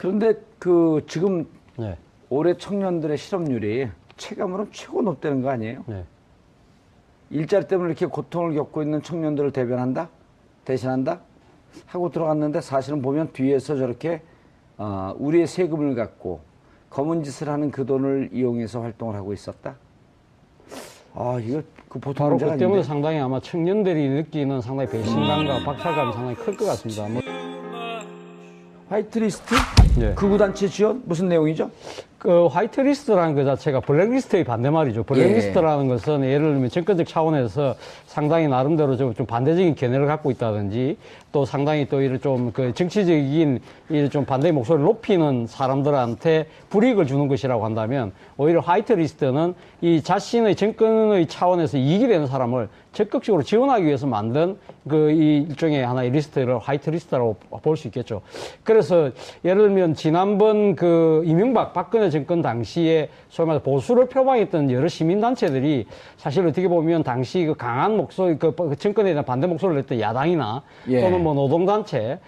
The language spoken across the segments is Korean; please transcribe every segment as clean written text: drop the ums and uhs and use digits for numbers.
그런데 지금 네. 올해 청년들의 실업률이 체감으로 최고 높다는 거 아니에요? 네. 일자리 때문에 이렇게 고통을 겪고 있는 청년들을 대신한다? 하고 들어갔는데 사실은 보면 뒤에서 저렇게 우리의 세금을 갖고 검은 짓을 하는 그 돈을 이용해서 활동을 하고 있었다? 이거 보통 바로 그 때문에 상당히 아마 청년들이 느끼는 상당히 배신감과 박탈감이 상당히 클 것 같습니다. 화이트리스트? 네. 극우단체 지원? 무슨 내용이죠? 그 화이트리스트라는 것 자체가 블랙리스트의 반대말이죠. 블랙리스트라는 것은 예를 들면 정권적 차원에서 상당히 나름대로 좀 반대적인 견해를 갖고 있다든지 또 상당히 또 이런 좀 그 정치적인 이런 좀 반대의 목소리를 높이는 사람들한테 불이익을 주는 것이라고 한다면 오히려 화이트리스트는 이 자신의 정권의 차원에서 이익이 되는 사람을 적극적으로 지원하기 위해서 만든 이 일종의 하나의 리스트를 화이트리스트라고 볼 수 있겠죠. 그래서 예를 들면 지난번 이명박 박근혜 정권 당시에 소위 말해서 보수를 표방했던 여러 시민단체들이 사실 어떻게 보면 당시 강한 목소리, 정권에 대한 반대 목소리를 냈던 야당이나 또는 노동단체,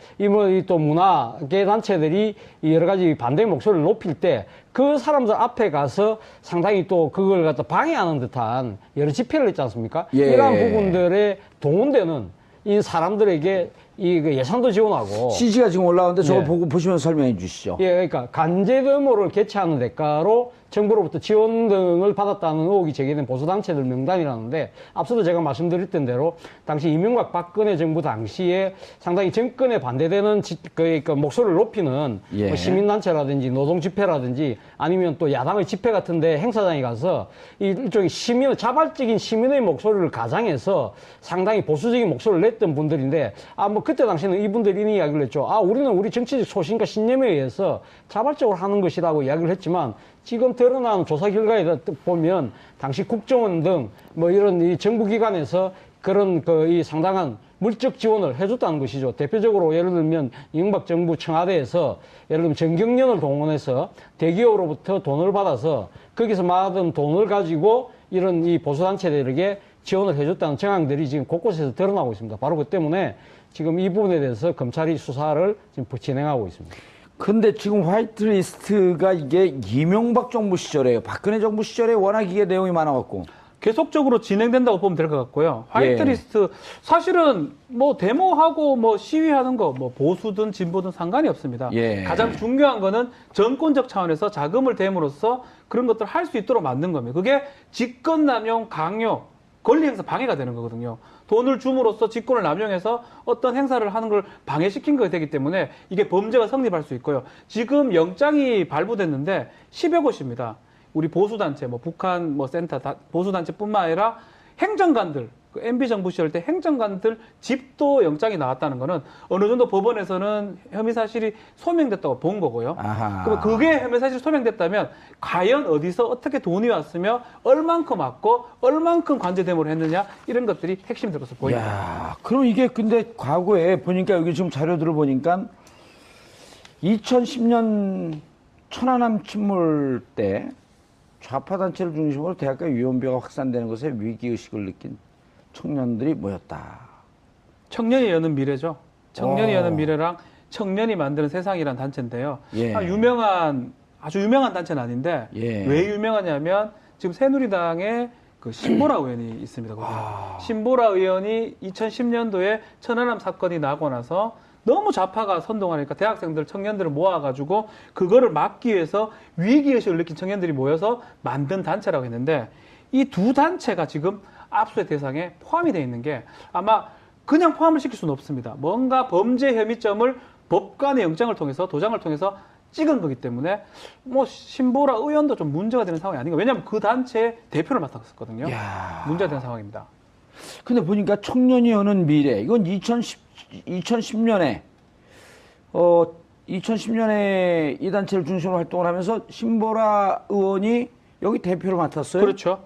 또 문화계 단체들이 여러 가지 반대 목소리를 높일 때 그 사람들 앞에 가서 상당히 또 그걸 갖다 방해하는 듯한 여러 집회를 했지 않습니까? 이러한 부분들에 동원되는 이 사람들에게 예산도 지원하고. CG가 지금 올라오는데 저걸 보고 보시면서 설명해 주시죠. 그러니까 간제드모를 개최하는 대가로 정부로부터 지원 등을 받았다는 의혹이 제기된 보수단체들 명단이라는데 앞서도 제가 말씀드렸던 대로 당시 이명박 박근혜 정부 당시에 상당히 정권에 반대되는 목소리를 높이는 뭐 시민단체라든지 노동집회라든지 아니면 또 야당의 집회 같은데 행사장에 가서 일종의 자발적인 시민의 목소리를 가장해서 상당히 보수적인 목소리를 냈던 분들인데 그때 당시에는 이분들이 이런 이야기를 했죠. 우리는 우리 정치적 소신과 신념에 의해서 자발적으로 하는 것이라고 이야기를 했지만 지금 드러난 조사 결과에 보면 당시 국정원 등 이런 이 정부기관에서 그런 이 상당한 물적 지원을 해줬다는 것이죠. 대표적으로 예를 들면 이명박 정부 청와대에서 예를 들면 정경련을 동원해서 대기업으로부터 돈을 받아서 거기서 받은 돈을 가지고 이런 이 보수단체들에게 지원을 해줬다는 정황들이 지금 곳곳에서 드러나고 있습니다. 바로 그 때문에 지금 이 부분에 대해서 검찰이 수사를 지금 진행하고 있습니다. 근데 지금 화이트리스트가 이게 이명박 정부 시절에요. 박근혜 정부 시절에 워낙 이게 내용이 많아갖고. 계속적으로 진행된다고 보면 될 것 같고요. 화이트리스트, 사실은 데모하고 시위하는 거, 보수든 진보든 상관이 없습니다. 가장 중요한 거는 정권적 차원에서 자금을 댐으로써 그런 것들을 할 수 있도록 만든 겁니다. 그게 직권남용, 강요, 권리행사 방해가 되는 거거든요. 돈을 줌으로써 직권을 남용해서 어떤 행사를 하는 걸 방해시킨 것이 되기 때문에 이게 범죄가 성립할 수 있고요. 지금 영장이 발부됐는데 10여 곳입니다. 우리 보수단체, 북한 센터, 보수단체뿐만 아니라 행정관들, MB 정부 시절 때 행정관들 집도 영장이 나왔다는 거는 어느 정도 법원에서는 혐의 사실이 소명됐다고 본 거고요. 그럼 그게 혐의 사실이 소명됐다면 과연 어디서 어떻게 돈이 왔으며 얼만큼 왔고 얼만큼 관제대모를 했느냐 이런 것들이 핵심이 될 것으로 보입니다. 그럼 이게 근데 과거에 보니까 여기 지금 자료들을 보니까 2010년 천안함 침몰 때 좌파 단체를 중심으로 대학가 유언비어가 확산되는 것에 위기의식을 느낀 청년들이 모였다. 청년이 여는 미래죠. 청년이 여는 미래랑 청년이 만드는 세상이라는 단체인데요. 아주 유명한 단체는 아닌데 왜 유명하냐면 지금 새누리당의 신보라 의원이 있습니다. 신보라 의원이 2010년도에 천안함 사건이 나고 나서 너무 좌파가 선동하니까 대학생들, 청년들을 모아가지고 그거를 막기 위해서 위기의식을 느낀 청년들이 모여서 만든 단체라고 했는데 이 두 단체가 지금 압수의 대상에 포함이 되어 있는 게 아마 그냥 포함을 시킬 수는 없습니다. 뭔가 범죄 혐의점을 법관의 영장을 통해서 도장을 통해서 찍은 거기 때문에 신보라 의원도 좀 문제가 되는 상황이 아닌가. 왜냐하면 그 단체의 대표를 맡았었거든요. 문제가 되는 상황입니다. 근데 보니까 청년이 여는 미래 이건 2010년에 이 단체를 중심으로 활동을 하면서 신보라 의원이 여기 대표를 맡았어요. 그렇죠.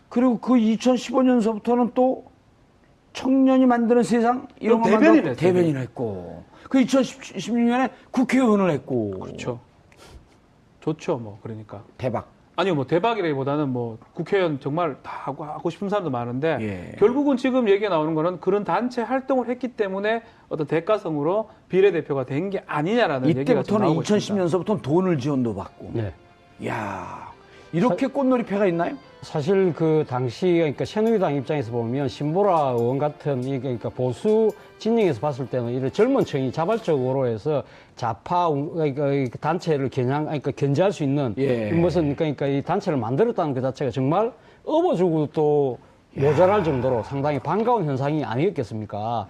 그리고 그 2015년서부터는 또 청년이 만드는 세상 이런 거 만들고 대변인을 했고 그 2016년에 국회의원을 했고 그렇죠. 좋죠, 그러니까 대박. 아니요, 뭐 대박이라기보다는 뭐 국회의원 정말 다 하고 싶은 사람도 많은데 결국은 지금 얘기가 나오는 거는 그런 단체 활동을 했기 때문에 어떤 대가성으로 비례대표가 된 게 아니냐라는 얘기가 지금 나오고 있습니다. 2010년서부터는 돈을 지원도 받고. 야 이렇게 꽃놀이패가 있나요? 사실 그 당시 그러니까 새누리당 입장에서 보면 신보라 의원 같은 그러니까 보수 진영에서 봤을 때는 이런 젊은 층이 자발적으로 해서 좌파 그러니까 단체를 견제할 수 있는 무슨 그러니까 이 단체를 만들었다는 그 자체가 정말 업어주고 또 모자랄 정도로 상당히 반가운 현상이 아니었겠습니까?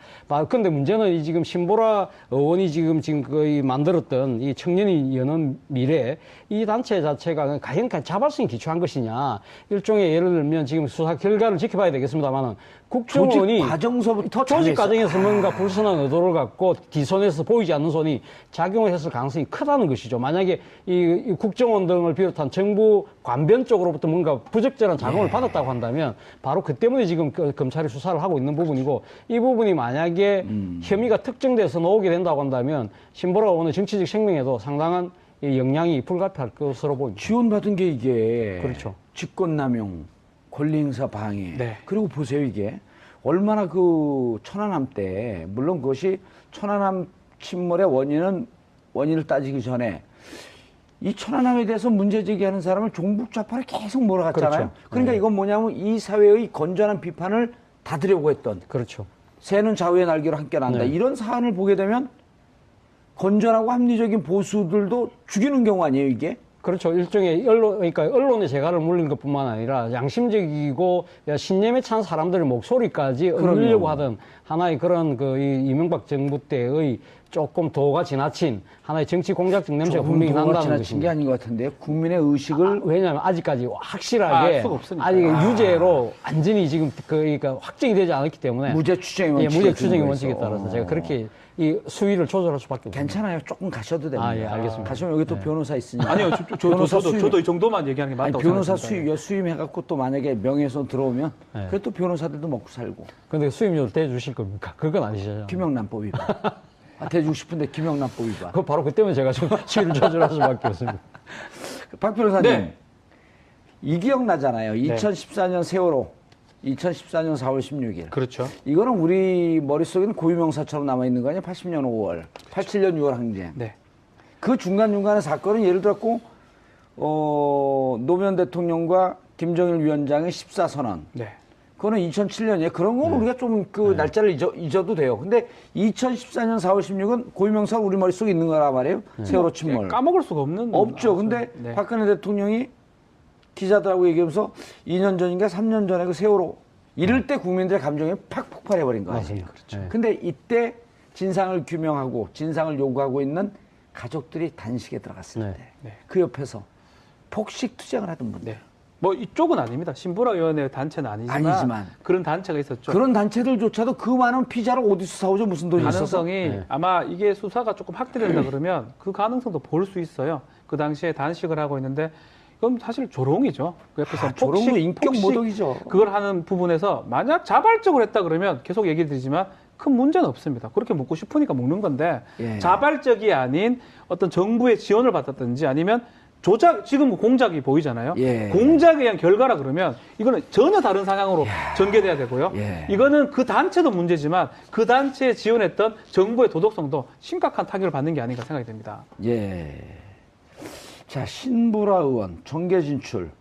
근데 문제는 지금 신보라 의원이 지금 거의 만들었던 이 청년이 여는 미래, 이 단체 자체가 과연 자발성이 기초한 것이냐. 일종의 예를 들면 지금 수사 결과를 지켜봐야 되겠습니다만은 국정원이 조직 과정에서 뭔가 불순한 의도를 갖고 뒷손에서 보이지 않는 손이 작용을 했을 가능성이 크다는 것이죠. 만약에 이 국정원 등을 비롯한 정부 관변 쪽으로부터 뭔가 부적절한 자금을 받았다고 한다면 바로 그 때문에 지금 검찰이 수사를 하고 있는 부분이고, 이 부분이 만약에 혐의가 특정돼서 나오게 된다고 한다면 신보라 의원의 정치적 생명에도 상당한 영향이 불가피할 것으로 보입니다. 지원받은 게 이게 그렇죠. 직권남용, 권리행사 방해. 그리고 보세요, 이게 얼마나 그 천안함 때, 물론 그것이 천안함 침몰의 원인을 따지기 전에 이 천안함에 대해서 문제 제기하는 사람을 종북 좌파를 계속 몰아갔잖아요. 그렇죠. 그러니까 이건 뭐냐면 이 사회의 건전한 비판을 닫으려고 했던. 그렇죠. 새는 좌우의 날개로 함께 난다. 이런 사안을 보게 되면 건전하고 합리적인 보수들도 죽이는 경우 아니에요, 이게? 그렇죠. 일종의 그러니까 언론의 재갈을 물린 것뿐만 아니라 양심적이고 신념에 찬 사람들의 목소리까지 얻으려고 하던 하나의 그런 이명박 정부 때의 조금 도가 지나친 하나의 정치 공작적 냄새가 분명히 난다는 것입니다. 게 아닌 것 같은데 국민의 의식을 왜냐하면 아직까지 확실하게 아직 유죄로 완전히 지금 그러니까 확정이 되지 않았기 때문에 무죄 추정의 원칙에 따라서 제가 그렇게 이 수위를 조절할 수밖에 없습니다. 괜찮아요. 조금 가셔도 됩니다. 알겠습니다. 가시면 여기 또 변호사 있으니까. 아니요, 저도 이 정도만 얘기하는 게 맞다고 변호사 생각합니다. 수임해갖고 또 만약에 명예훼손 들어오면 그래도 변호사들도 먹고 살고. 근데 수임료를 대주실 겁니까? 그건 아니시죠. 김영란법 위반. 대주고 싶은데 김영란법 위반. 바로 그 때문에 제가 좀 수위를 조절할 수밖에 없습니다. 박 변호사님, 이 기억나잖아요. 2014년 세월호. 2014년 4월 16일. 그렇죠. 이거는 우리 머릿속에는 고유명사처럼 남아있는 거 아니에요? 80년 5월, 87년 6월 항쟁. 그 중간중간의 사건은 예를 들었고, 노무현 대통령과 김정일 위원장의 14선언. 그거는 2007년이에요. 그런 건 우리가 좀 날짜를 잊어도 돼요. 근데 2014년 4월 16은 고유명사가 우리 머릿속에 있는 거란 말이에요. 세월호 침몰. 까먹을 수가 없는. 없죠. 근데 박근혜 대통령이 기자들하고 얘기하면서 2년 전인가 3년 전에 그 세월호 이럴 때 국민들의 감정이 팍 폭발해버린 거예요. 그렇죠. 근데 이때 진상을 규명하고 진상을 요구하고 있는 가족들이 단식에 들어갔을 때 그 옆에서 폭식 투쟁을 하던 분들. 뭐 이쪽은 아닙니다. 신보라 의원의 단체는 아니지만 그런 단체가 있었죠. 그런 단체들조차도 그 많은 피자를 어디서 사오죠? 무슨 돈이 있어서? 가능성이 아마 이게 수사가 조금 확대된다 그러면 그 가능성도 볼 수 있어요. 그 당시에 단식을 하고 있는데 그럼 사실 조롱이죠. 그 옆에서 조롱도 인격 모독이죠. 그걸 하는 부분에서 만약 자발적으로 했다 그러면 계속 얘기 드리지만 큰 문제는 없습니다. 그렇게 먹고 싶으니까 먹는 건데 자발적이 아닌 어떤 정부의 지원을 받았든지 아니면 지금 공작이 보이잖아요. 공작에 의한 결과라 그러면 이거는 전혀 다른 상황으로 전개돼야 되고요. 이거는 그 단체도 문제지만 그 단체에 지원했던 정부의 도덕성도 심각한 타격을 받는 게 아닌가 생각이 됩니다. 자, 신보라 의원, 정계 진출.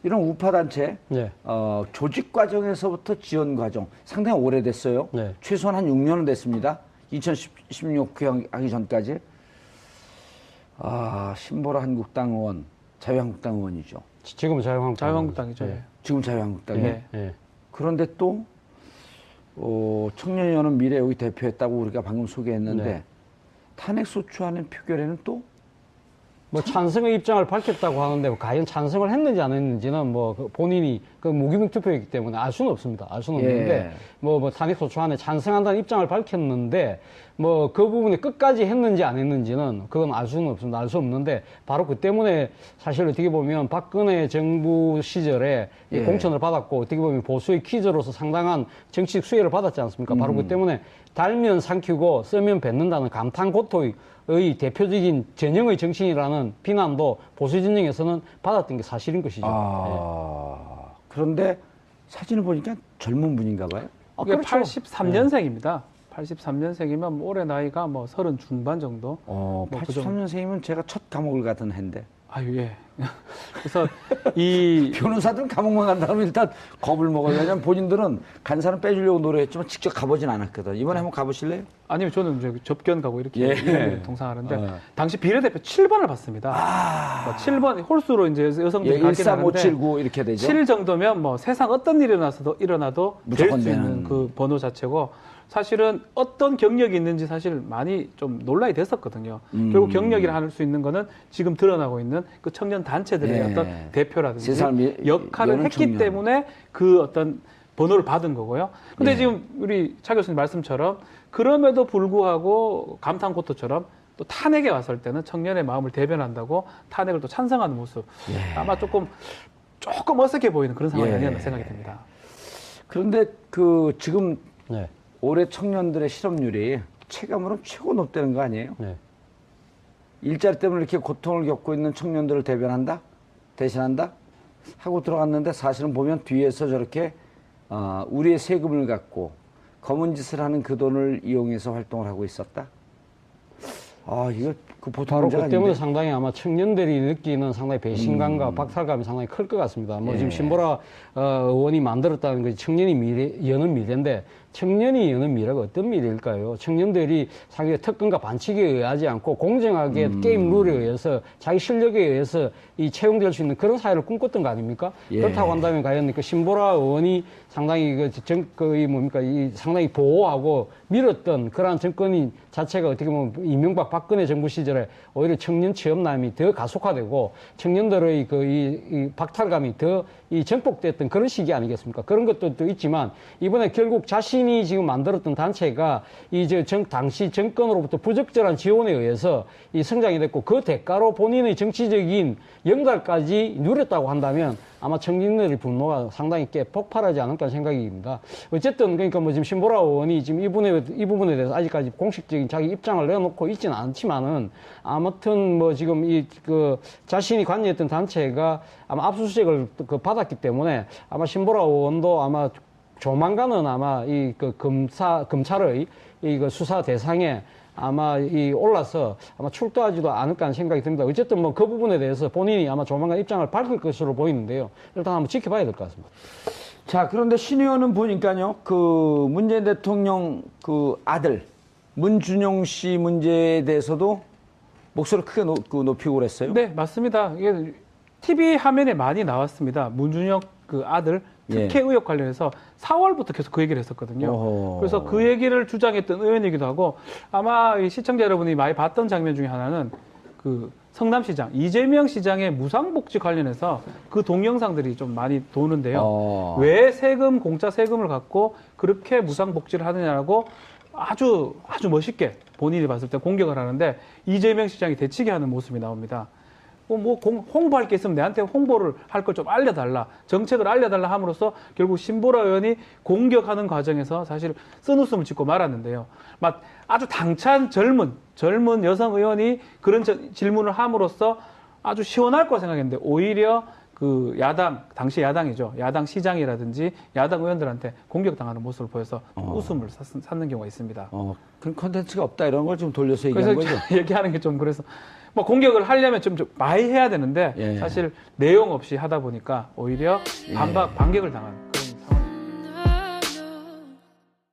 이런 우파단체, 조직 과정에서부터 지원 과정. 상당히 오래됐어요. 최소한 한 6년은 됐습니다. 2016 하기 전까지. 신보라 한국당 의원, 자유한국당 의원이죠. 지금은 자유한국당이죠. 지금 자유한국당이에요. 그런데 또, 청년연합 미래 여기 대표했다고 우리가 방금 소개했는데, 탄핵소추안의 표결에는 또 찬성의 입장을 밝혔다고 하는데 과연 찬성을 했는지 안 했는지는 본인이 무기명 투표이기 때문에 알 수는 없습니다. 알 수는 없는데 뭐 탄핵소추안에 찬성한다는 입장을 밝혔는데 뭐 그 부분에 끝까지 했는지 안 했는지는 그건 알 수는 없습니다. 알 수 없는데 바로 그 때문에 사실 어떻게 보면 박근혜 정부 시절에 이 공천을 받았고 어떻게 보면 보수의 퀴즈로서 상당한 정치적 수혜를 받았지 않습니까? 바로 그 때문에 달면 삼키고 쓰면 뱉는다는 감탄고토의 대표적인 전형의 정치인이라는 비난도 보수 진영에서는 받았던 게 사실인 것이죠. 그런데 사진을 보니까 젊은 분인가 봐요. 이게 그렇죠. 83년생입니다. 83년생이면 올해 나이가 뭐 30 중반 정도. 83년생이면 제가 첫 감옥을 가던 해인데. 아유, 예. 그래서 이 변호사들은 감옥만 간다 그러면 일단 겁을 먹어요. 왜냐면 본인들은 간 사람 빼주려고 노력했지만 직접 가보진 않았거든. 이번에 한번 가보실래요? 아니면 저는 이제 접견 가고 이렇게 예. 동상하는데 당시 비례대표 7번을 받습니다. 7번 홀수로 이제 여성들이 갖게 13579 이렇게 되죠. 7 정도면 뭐 세상 어떤 일이 일어나도 될 무조건 수 있는 그 번호 자체고 사실은 어떤 경력이 있는지 사실 많이 좀 논란이 됐었거든요. 결국 경력이라 할 수 있는 거는 지금 드러나고 있는 그 청년 단체들의 어떤 대표라든지 역할을 했기 청년. 때문에 그 어떤 번호를 받은 거고요. 근데 지금 우리 차 교수님 말씀처럼 그럼에도 불구하고 감탄고토처럼 또 탄핵에 왔을 때는 청년의 마음을 대변한다고 탄핵을 또 찬성하는 모습. 아마 조금 어색해 보이는 그런 상황이 아니었나 생각이 듭니다. 그런데 그 지금 올해 청년들의 실업률이 체감으로 최고 높다는 거 아니에요? 일자리 때문에 이렇게 고통을 겪고 있는 청년들을 대변한다? 대신한다? 하고 들어갔는데 사실은 보면 뒤에서 저렇게 우리의 세금을 갖고 검은 짓을 하는 그 돈을 이용해서 활동을 하고 있었다? 이거 그 보통 바로 문제가 그 때문에 아닌데. 상당히 아마 청년들이 느끼는 상당히 배신감과 박탈감이 상당히 클 것 같습니다. 뭐 지금 신보라 의원이 만들었다는 것이 청년이 여는 미래인데 청년이 여는 미래가 어떤 미래일까요? 청년들이 자기의 특권과 반칙에 의하지 않고 공정하게 게임 룰에 의해서 자기 실력에 의해서 이 채용될 수 있는 그런 사회를 꿈꿨던 거 아닙니까? 그렇다고 한다면 과연 그 신보라 의원이 상당히 상당히 보호하고 밀었던 그러한 정권이 자체가 어떻게 보면 이명박 박근혜 정부 시절에 오히려 청년 취업난이 더 가속화되고 청년들의 이 박탈감이 더 정복됐던 그런 시기 아니겠습니까? 그런 것도 또 있지만 이번에 결국 자신이 지금 만들었던 단체가 당시 정권으로부터 부적절한 지원에 의해서 이 성장이 됐고 그 대가로 본인의 정치적인 영달까지 누렸다고 한다면 아마 청년들의 분노가 상당히 꽤 폭발하지 않을까 생각입니다. 어쨌든 그러니까 뭐 지금 신보라 의원이 지금 이 부분에 대해서 아직까지 공식적인 자기 입장을 내놓고 있지는 않지만은 아무튼 뭐 지금 자신이 관여했던 단체가 아마 압수수색을 받았기 때문에 아마 신보라 의원도 아마 조만간은 아마 검찰의 수사 대상에 아마 올라서 아마 출두하지도 않을까 하는 생각이 듭니다. 어쨌든 뭐 그 부분에 대해서 본인이 아마 조만간 입장을 밝힐 것으로 보이는데요. 일단 한번 지켜봐야 될 것 같습니다. 자, 그런데 신 의원은 보니까요, 그 문재인 대통령 그 아들 문준용 씨 문제에 대해서도 목소리를 크게 높이고 그랬어요. 네, 맞습니다. 이게 TV 화면에 많이 나왔습니다. 문준용 그 아들 특혜 의혹 관련해서 4월부터 계속 그 얘기를 했었거든요. 그래서 그 얘기를 주장했던 의원이기도 하고 아마 이 시청자 여러분이 많이 봤던 장면 중에 하나는 그 성남시장 이재명 시장의 무상복지 관련해서 그 동영상들이 좀 많이 도는데요. 왜 공짜 세금을 갖고 그렇게 무상복지를 하느냐라고 아주 멋있게 본인이 봤을 때 공격을 하는데 이재명 시장이 대치게 하는 모습이 나옵니다. 홍보할 게 있으면 내한테 홍보를 할 걸 좀 알려달라. 정책을 알려달라 함으로써 결국 신보라 의원이 공격하는 과정에서 사실 쓴웃음을 짓고 말았는데요. 아주 당찬 젊은 여성 의원이 그런 질문을 함으로써 아주 시원할 거라 생각했는데 오히려 그 당시 야당이죠. 야당 시장이라든지 야당 의원들한테 공격당하는 모습을 보여서 웃음을 샀는 경우가 있습니다. 그런 컨텐츠가 없다 이런 걸 좀 돌려서 얘기하는 거죠. 얘기하는 게 좀 그래서 공격을 하려면 좀 많이 해야 되는데 사실 내용 없이 하다 보니까 오히려 반격을 당하는 그런 상황입니다.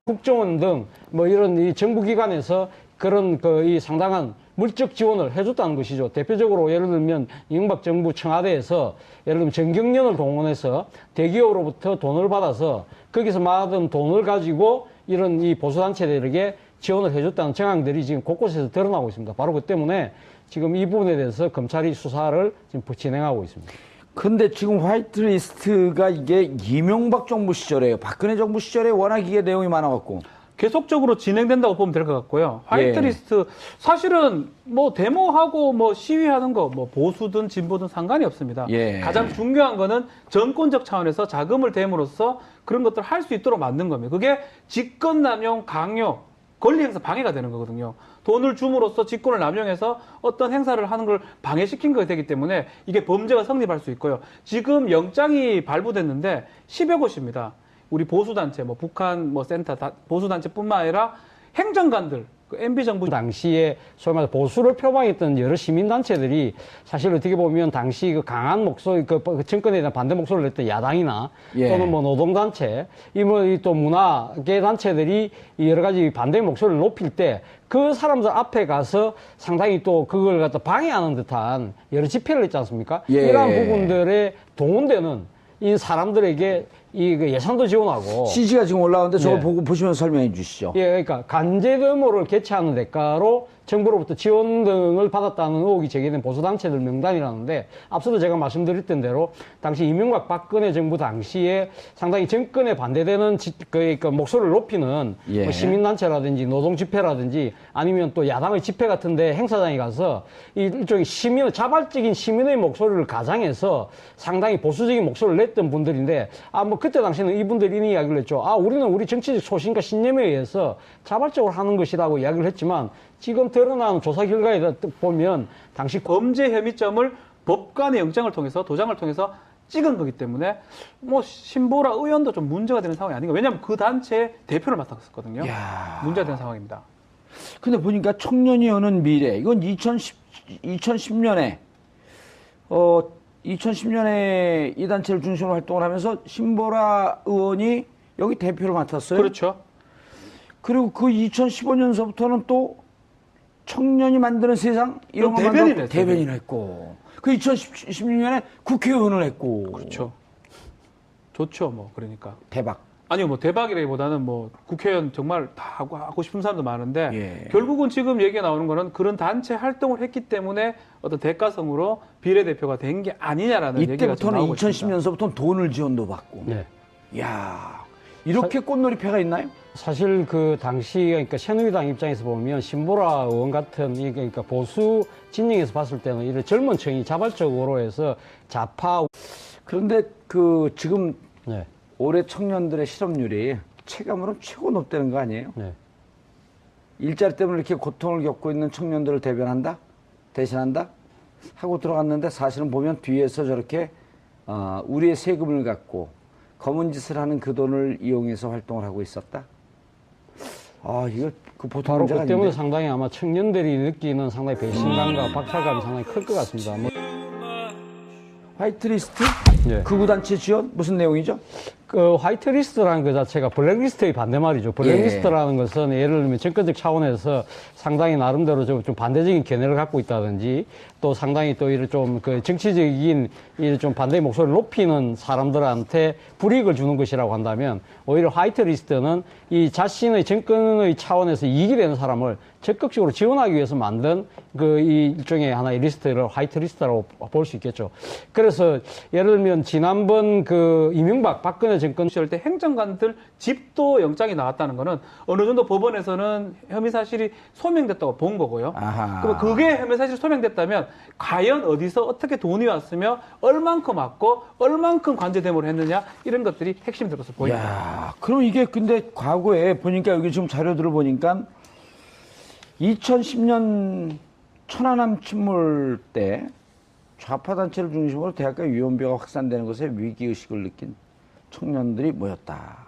국정원 등 뭐 이런 이 정부기관에서 그런 이 상당한 물적 지원을 해줬다는 것이죠. 대표적으로 예를 들면 이명박 정부 청와대에서 예를 들면 정경련을 동원해서 대기업으로부터 돈을 받아서 거기서 받은 돈을 가지고 이런 이 보수단체들에게 지원을 해줬다는 정황들이 지금 곳곳에서 드러나고 있습니다. 바로 그 때문에 지금 이 부분에 대해서 검찰이 수사를 지금 진행하고 있습니다. 근데 지금 화이트리스트가 이게 이명박 정부 시절에요. 박근혜 정부 시절에 워낙 이게 내용이 많아갖고. 계속적으로 진행된다고 보면 될 것 같고요. 화이트리스트 사실은 뭐 데모하고 뭐 시위하는 거 뭐 보수든 진보든 상관이 없습니다. 가장 중요한 거는 정권적 차원에서 자금을 댐으로써 그런 것들을 할 수 있도록 만든 겁니다. 그게 직권남용, 강요, 권리행사 방해가 되는 거거든요. 돈을 줌으로써 직권을 남용해서 어떤 행사를 하는 걸 방해시킨 것이 되기 때문에 이게 범죄가 성립할 수 있고요. 지금 영장이 발부됐는데 10여 곳입니다. 우리 보수단체, 뭐 북한 뭐 센터 보수단체뿐만 아니라 행정관들, 그 MB 정부 당시에 소위 말해서 보수를 표방했던 여러 시민단체들이 사실 어떻게 보면 당시 그 강한 목소리, 그 정권에 대한 반대 목소리를 냈던 야당이나 또는 뭐 노동단체, 또 문화계 단체들이 여러 가지 반대 목소리를 높일 때 그 사람들 앞에 가서 상당히 또 그걸 갖다 방해하는 듯한 여러 집회를 했지 않습니까? 이러한 부분들에 동원되는 이 사람들에게 이 예산도 지원하고 CG가 지금 올라오는데 저걸 보고 보시면서 설명해 주시죠. 그러니까 간제 데모를 개최하는 대가로 정부로부터 지원 등을 받았다는 의혹이 제기된 보수단체들 명단이라는데 앞서도 제가 말씀드렸던 대로 당시 이명박 박근혜 정부 당시에 상당히 정권에 반대되는 그 목소리를 높이는 뭐 시민단체라든지 노동집회라든지 아니면 또 야당의 집회 같은데 행사장에 가서 일종의 자발적인 시민의 목소리를 가장해서 상당히 보수적인 목소리를 냈던 분들인데 뭐 그때 당시에는 이분들이 이런 이야기를 했죠. 우리는 우리 정치적 소신과 신념에 의해서 자발적으로 하는 것이라고 이야기를 했지만 지금 드러나는 조사 결과에 보면 당시 범죄 혐의점을 법관의 영장을 통해서 도장을 통해서 찍은 거기 때문에 뭐 신보라 의원도 좀 문제가 되는 상황이 아닌가. 왜냐하면 그 단체의 대표를 맡았었거든요. 문제가 되는 상황입니다. 근데 보니까 청년이 여는 미래 이건 2010년에 2010년에 이 단체를 중심으로 활동을 하면서 신보라 의원이 여기 대표를 맡았어요. 그렇죠. 그리고 그 2015년서부터는 또 청년이 만드는 세상 이런 거 만들고 대변인을 했고 그 2016년에 국회의원을 했고. 그렇죠. 좋죠, 뭐 그러니까. 대박. 아니요, 뭐 대박이라기보다는 뭐 국회의원 정말 다 하고 싶은 사람도 많은데 결국은 지금 얘기가 나오는 거는 그런 단체 활동을 했기 때문에 어떤 대가성으로 비례대표가 된 게 아니냐라는 얘기가 좀 나오고 있습니다. 2010년서부터는 돈을 지원도 받고. 이야, 이렇게 꽃놀이패가 있나요? 사실 그 당시 그러니까 새누리당 입장에서 보면 신보라 의원 같은 그러니까 보수 진영에서 봤을 때는 이런 젊은 층이 자발적으로 해서 좌파. 그런데 그 지금 올해 청년들의 실업률이 체감으로 최고 높다는 거 아니에요? 일자리 때문에 이렇게 고통을 겪고 있는 청년들을 대신한다 하고 들어갔는데 사실은 보면 뒤에서 저렇게 우리의 세금을 갖고 검은 짓을 하는 그 돈을 이용해서 활동을 하고 있었다. 이거 그 보통 문제가 아닌데. 그 때문에 상당히 아마 청년들이 느끼는 상당히 배신감과 박탈감이 상당히 클 것 같습니다. 화이트리스트? 극우단체 지원? 무슨 내용이죠? 그 화이트리스트라는 그 자체가 블랙리스트의 반대말이죠. 블랙리스트라는 것은 예를 들면 정권적 차원에서 상당히 나름대로 좀 반대적인 견해를 갖고 있다든지 또 상당히 또 이런 좀 그 정치적인 이런 좀 반대의 목소리를 높이는 사람들한테 불이익을 주는 것이라고 한다면 오히려 화이트리스트는 이 자신의 정권의 차원에서 이익이 되는 사람을 적극적으로 지원하기 위해서 만든 그 이 일종의 하나의 리스트를 화이트리스트라고 볼 수 있겠죠. 그래서 예를 들면 지난번 그 이명박 박근혜 정권 시절 때 행정관들 집도 영장이 나왔다는 거는 어느 정도 법원에서는 혐의 사실이 소명됐다고 본 거고요. 그럼 그게 혐의 사실이 소명됐다면 과연 어디서 어떻게 돈이 왔으며 얼만큼 왔고 얼만큼 관제대모를 했느냐 이런 것들이 핵심이 될 것으로 보입니다. 그럼 이게 근데 과거에 보니까 여기 지금 자료들을 보니까 2010년 천안함 침몰 때 좌파 단체를 중심으로 대학가 유언비어가 확산되는 것에 위기의식을 느낀 청년들이 모였다.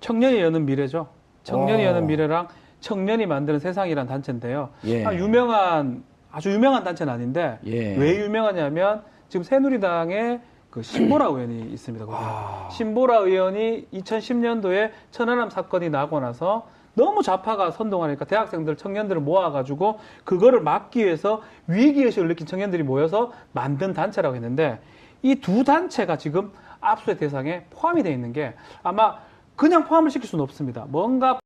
청년이 여는 미래죠. 청년이 여는 미래랑 청년이 만드는 세상이라는 단체인데요. 아주 유명한 단체는 아닌데 왜 유명하냐면 지금 새누리당의 그 신보라 의원이 있습니다. 신보라 의원이 2010년도에 천안함 사건이 나고 나서 너무 좌파가 선동하니까 대학생들, 청년들을 모아가지고 그거를 막기 위해서 위기의식을 느낀 청년들이 모여서 만든 단체라고 했는데 이 두 단체가 지금 압수의 대상에 포함이 되어 있는 게 아마 그냥 포함을 시킬 수는 없습니다. 뭔가